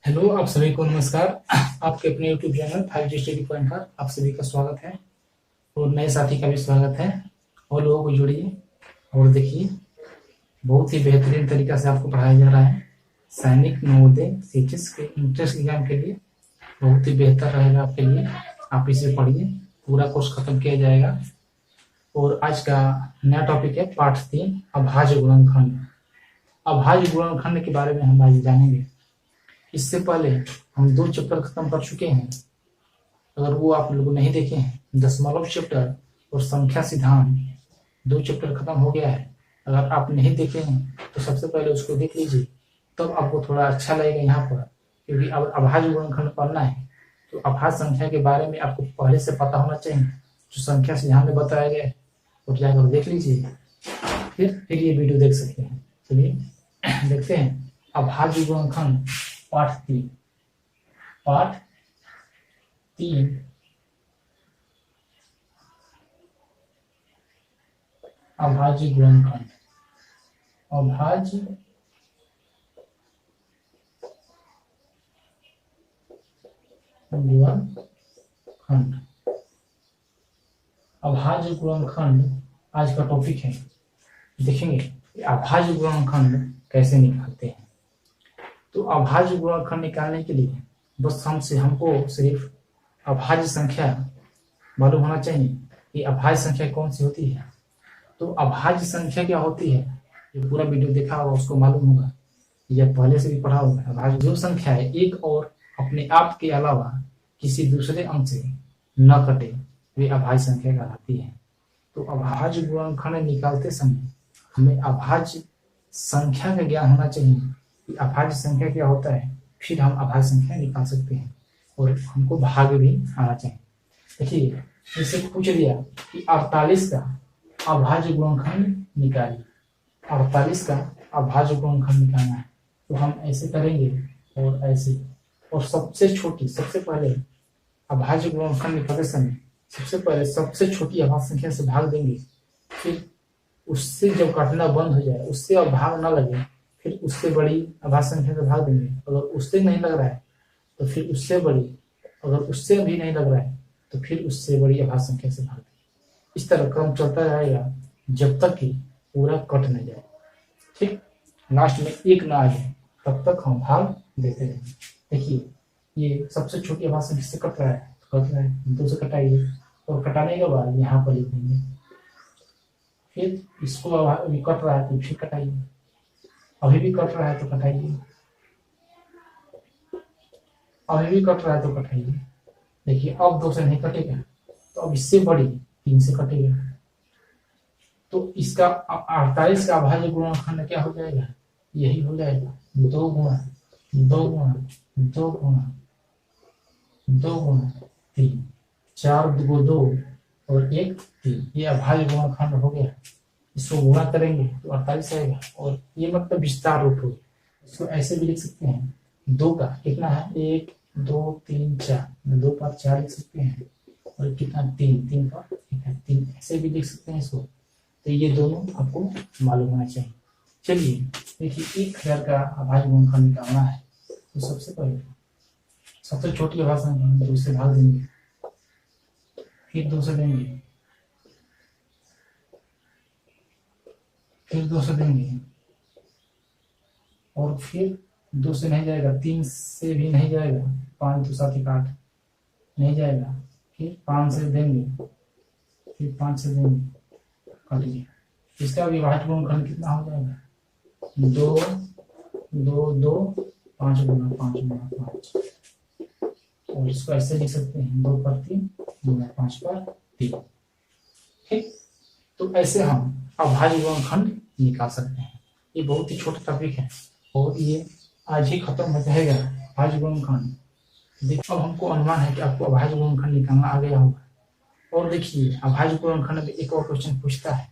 Hello, आप सभी को नमस्कार। आपके अपने YouTube channel 5G study point पर आप सभी का स्वागत है और नए साथी का भी स्वागत है। और लोगों को जुड़िए और देखिए, बहुत ही बेहतरीन तरीका से आपको पढ़ाया जा रहा है। सैनिक नवोदय सीटीएस के इंट्रेंस एग्जाम के लिए बहुत ही बेहतर रहेगा आपके लिए। आप इसे पढ़िए, पूरा कोर्स खत्म किया जाएगा। और आज का नया टॉपिक है पाठ 3 अभाज्य गुणनखंड। अभाज्य गुणनखंड के बारे में हम आज जानेंगे। इससे पहले हम 2 चैप्टर खत्म कर चुके हैं। अगर वो आप लोग नहीं देखे हैं, दशमलव चैप्टर और संख्या सिद्धांत 2 चैप्टर खत्म हो गया है। अगर आप नहीं देखे हैं तो सबसे पहले उसको देख लीजिए, तब आपको थोड़ा अच्छा लगेगा यहाँ पर। क्योंकि अब अभाज्य गुणनखंड पढ़ना है तो अभाज्य संख्या के बारे में आपको पहले से पता होना चाहिए, जो संख्या सिद्धांत में बताया गया है। और जाकर देख लीजिए, फिर ये वीडियो देख सकते हैं। चलिए देखते हैं अभाज्य गुणनखंड पाठ 3। पाठ 3 अभाज्य गुणनखंड। अभाज्य गुणनखंड। अभाज्य गुणनखंड आज का टॉपिक है। देखेंगे अभाज्य गुणनखंड कैसे निकालते हैं। तो अभाज्य गुणनखंड निकालने के लिए बस हमको सिर्फ अभाज्य संख्या मालूम होना चाहिए कि अभाज्य संख्या कौन सी होती है। तो अभाज्य संख्या क्या होती है, जो पूरा वीडियो देखा होगा उसको मालूम होगा, या पहले से भी पढ़ा होगा। अभाज्य जो संख्या है एक और अपने आप के अलावा किसी दूसरे अंक से न कटे, वे अभाज्य संख्या कहलाती है। तो अभाज्य गुणनखंड निकालते समय हमें अभाज्य संख्या का ज्ञान होना चाहिए कि अभाज्य संख्या क्या होता है, फिर हम अभाज्य संख्या निकाल सकते हैं। और हमको भाग भी आना चाहिए। देखिए, जैसे पूछ दिया कि 48 का अभाज्य गुणनखंड निकालिए। 48 का अभाज्य गुणनखंड निकालना है तो हम ऐसे करेंगे और ऐसे। और सबसे पहले अभाज्य गुणनखंड निकालते समय सबसे पहले सबसे छोटी अभाज्य संख्या से भाग देंगे। फिर उससे जब काटना बंद हो जाए, उससे अब भाग न लगे, फिर उससे बड़ी अभाज्य संख्या से भाग देंगे। अगर उससे नहीं लग रहा है तो फिर उससे बड़ी, अगर उससे भी नहीं लग रहा है तो फिर उससे बड़ी अभाज्य संख्या से भाग देंगे। इस तरह क्रम चलता रहेगा जब तक कि पूरा कट न जाए। ठीक, लास्ट में एक ना आ जाए तब तक हम भाग देते रहेंगे। देखिए, ये सबसे छोटी अभाज्य संख्या से कट रहा है, 2 से कटाइए और कटाने के बाद यहाँ पर लिख देंगे। फिर इसको अभी कट रहा है तो फिर कटाइए, अभी भी कट रहा है तो कटाइए, अभी भी कट रहा है तो कटाइए। देखिए, अब 2 से नहीं कटेगा तो अब इससे बड़ी 3 से कटेगा। तो इसका 48 का अभाज्य गुणनखंड क्या हो जाएगा, यही हो जाएगा 2 गुणा 2 गुणा 2 गुणा 2 गुणा 3, 4 2 2 और 1 3। ये अभाज्य गुणनखंड हो गया। इसको गुणा करेंगे तो 48 आएगा। और ये मतलब विस्तार रूप होगा। इसको ऐसे भी लिख सकते हैं, 2 का कितना है, 1 2 3 4, 2 पर 4 लिख सकते हैं। और कितना 3, 3 पर 3, ऐसे भी लिख सकते हैं इसको। तो ये दोनों आपको मालूम होना चाहिए। चलिए देखिए, 1000 का अभाज्य गुणनखंड निकालना है तो सबसे पहले सबसे छोटी अभाज्य संख्या 2 से भाग देंगे, फिर 2 से देंगे, फिर 2 से देंगे, और फिर 2 से नहीं जाएगा, 3 से भी नहीं जाएगा, 5 2 7 8 नहीं जाएगा, फिर 5 से देंगे, फिर 5 से देंगे, काट लिया। इसका अभाज्य गुणनखंड कितना हो जाएगा, 2 2 2 5 गुना 5 गुना 5। और इसको ऐसे लिख सकते हैं, 2 पर 3 गुना 5 पर 3। ठीक, तो ऐसे हम अभाज्य गुणनखंड निकाल सकते हैं। ये बहुत ही छोटा टॉपिक है और ये आज ही खत्म हो जाएगा अभाज्य गुणनखंड। देखो, अब हमको अनुमान है कि आपको अभाज्य गुणनखंड निकालना आ गया होगा। और देखिए, अभाज्य गुणनखंड में एक और क्वेश्चन पूछता है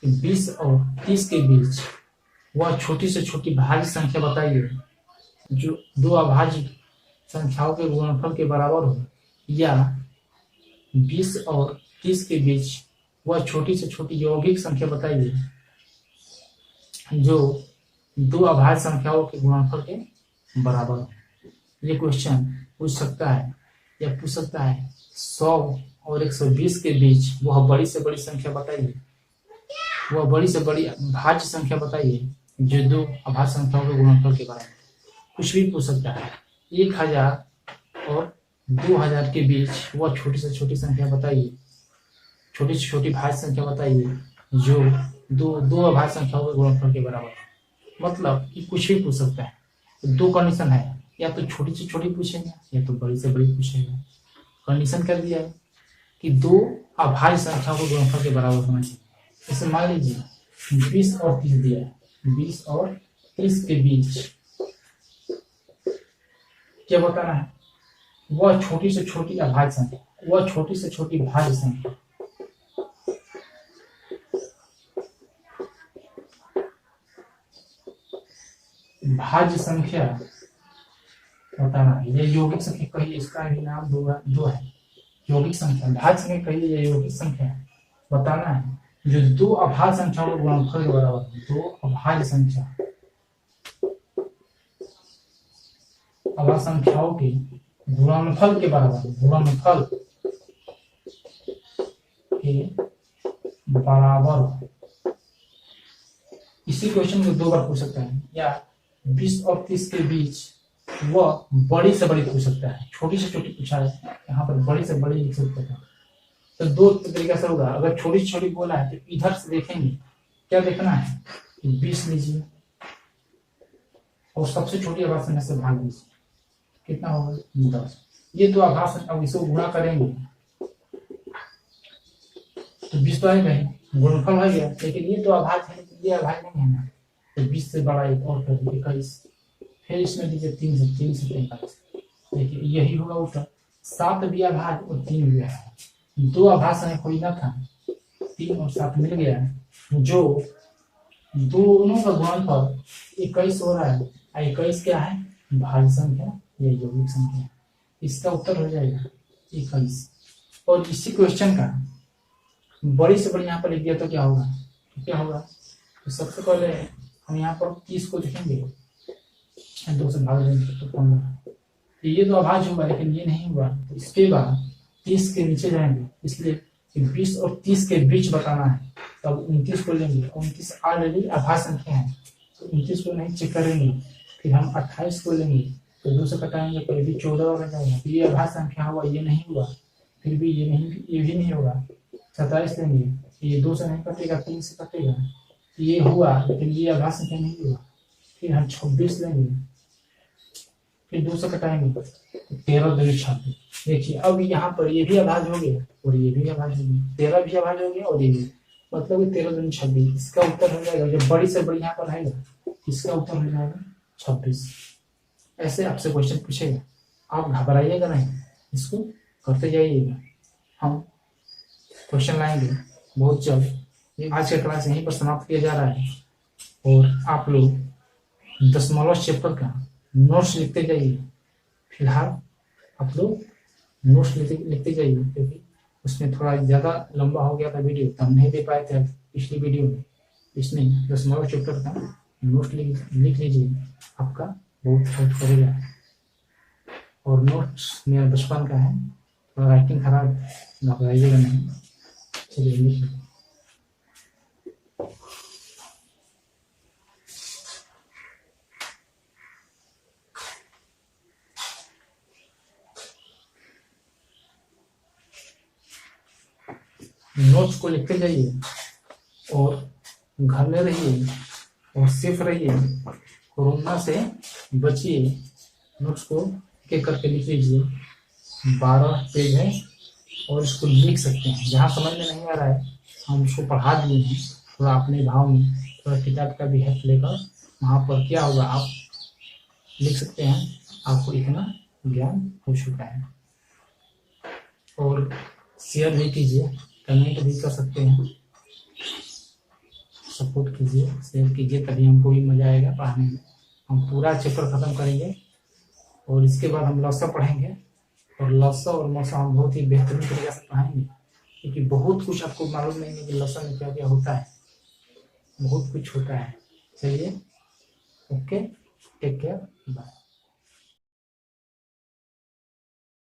कि 20 और 30 के बीच वह छोटी से छोटी भाज्य संख्या बताइए जो 2 अभाज्य संख्याओं के गुणनफल के बराबर हो, या 20 और 30 के बीच वह छोटी से छोटी यौगिक संख्या बताइए जो 2 अभाज्य संख्याओं के गुणनफल के बराबर हो। ये क्वेश्चन पूछ सकता है या पूछ सकता है 100 और 120 के बीच वह बड़ी से बड़ी संख्या बताइए, वह बड़ी से बड़ी भाज्य संख्या बताइए जो दो अभाज्य संख्याओं के गुणनफल के बारे में। कुछ भी पूछ सकता है। 1000 और 2000 के बीच वह छोटी से छोटी संख्या बताइए, छोटी से छोटी भाज्य संख्या बताइए जो दो अभाज्य संख्याओं के गुणनफल के बराबर है। मतलब कि कुछ भी पूछ सकता है। तो दो कंडीशन है, या तो छोटी से छोटी पूछेगा या तो बड़ी से बड़ी पूछेगा। कंडीशन कर दिया है कि दो अभाज्य संख्याओं के गुणनफल के बराबर होना चाहिए। जैसे मान लीजिए 20 और 30 दिया है, 20 और 30 के बीच क्या बताना है, वह छोटी से छोटी अभाज्य संख्या, वह छोटी से छोटी भाज्य संख्या। भाज्य संख्या बताना है। ये यौगिक संख्या कहिए, इसका भी नाम दो है। यौगिक संख्या भाज्य संख्या कहिए या यौगिक संख्या बताना है जो दो अभाज्य संख्याओं के गुणनफल के बराबर है। दो अभाज्य संख्या, अभाज्य संख्याओं के गुणनफल के बराबर, गुणनफल के बराबर। इसी क्वेश्चन को दो बार पूछ सकता है, या 20 और 30 के बीच वह बड़ी से बड़ी पूछ सकता है। छोटी से छोटी पूछा है, यहाँ पर बड़ी से बड़ी लिख सकते हैं। तो दो तरीका से होगा। अगर छोटी से छोटी बोला है तो इधर से देखेंगे, क्या देखना है, 20 लीजिए और सबसे छोटी अभाज्य संख्या से भाग दीजिए, कितना होगा 10। ये दो अभाज्य संख्या, अब इसको गुणा करेंगे तो 20 तो आएगा ही, गुणनफल हो गया। लेकिन ये तो अभाज्य है, ये अभाज्य नहीं है ना, तो 20 से बड़ा एक और कर दीजिए 21, फिर इसमें दीजिए 3 से 43। देखिए यही होगा उत्तर। 7 भी अभाज्य और 3 भी अभाज्य। दो अभाज्य संख्या कोई ना था, 3 और 7 मिल गया, जो दोनों का गुणनफल 21 हो रहा है। 21 क्या है, भाज्य संख्या या यौगिक संख्या। इसका उत्तर हो जाएगा 21। और इसी क्वेश्चन का बड़ी से बड़ी यहाँ पर लिख दिया तो क्या होगा, तो सबसे पहले हम यहाँ पर 30 को लिखेंगे, 2 से भाग देंगे तो 15। ये तो अभाज्य हुआ, लेकिन ये नहीं हुआ। तो इसके बाद 30 के नीचे जाएंगे, इसलिए 20 और 30 के बीच बताना है। तब 29 को लेंगे, 29 ऑलरेडी अभाज्य संख्या है तो 29 को नहीं चेक करेंगे। फिर हम 28 को लेंगे, तो 2 से कटाएंगे तो ये भी 14 हो जाएगा। तो ये अभाज्य संख्या हुआ, ये नहीं हुआ, फिर भी ये भी नहीं होगा। 27 लेंगे, ये 2 से नहीं कटेगा, 3 से कटेगा, ये हुआ, लेकिन ये अभाज्य संख्या नहीं हुआ। फिर हम 26 लेंगे, फिर 2 से कटाएंगे तो 13 2 26। देखिए अब यहाँ पर ये भी अभाज्य हो गया और ये भी अभाज्य हो गया, 13 भी अभाज्य हो गया और ये भी, मतलब 13 2 26। इसका उत्तर हो जाएगा, जो बड़ी से बड़ी यहाँ पर आएगा इसका उत्तर हो जाएगा 26। ऐसे आपसे क्वेश्चन पूछेगा, आप घबराइएगा नहीं, इसको करते जाइएगा। हम क्वेश्चन लाएंगे बहुत जल्द। ये आज का क्लास यहीं पर समाप्त किया जा रहा है और आप लोग दशमलव चैप्टर का नोट्स लिखते जाइए। फिलहाल आप लोग नोट्स लिखते जाइए, क्योंकि उसमें थोड़ा ज़्यादा लंबा हो गया था वीडियो, तो हम नहीं दे पाए थे पिछली वीडियो में। इसमें दशमलव चैप्टर का नोट्स लिख लीजिए, आपका बहुत हेल्प करेगा। और नोट्स मेरा बचपन का है, थोड़ा राइटिंग खराब, घबराइएगा नहीं। चलिए लिख लीजिए। नोट्स को लिखते जाइए और घर में रहिए और सेफ रहिए, कोरोना से बचिए। नोट्स को एक करके लिख लीजिए, 12 पेज है और इसको लिख सकते हैं। जहाँ समझ में नहीं आ रहा है हम उसको पढ़ा दिए हैं, थोड़ा अपने भाव में, थोड़ा किताब का भी हेल्प लेकर वहाँ पर क्या होगा आप लिख सकते हैं। आपको इतना ज्ञान हो चुका है। और शेयर भी कीजिए, कमेंट भी कर सकते हैं, सपोर्ट कीजिए, शेयर कीजिए, तभी हमको भी मजा आएगा पढ़ाने में। हम पूरा चैप्टर खत्म करेंगे और इसके बाद हम लॉसा पढ़ेंगे। और लॉसा और मौसा हम बहुत ही बेहतरीन तरीके से पढ़ाएंगे, क्योंकि बहुत कुछ आपको मालूम नहीं है कि लॉसा में क्या क्या होता है, बहुत कुछ होता है। चलिए, ओके, टेक केयर, बाय।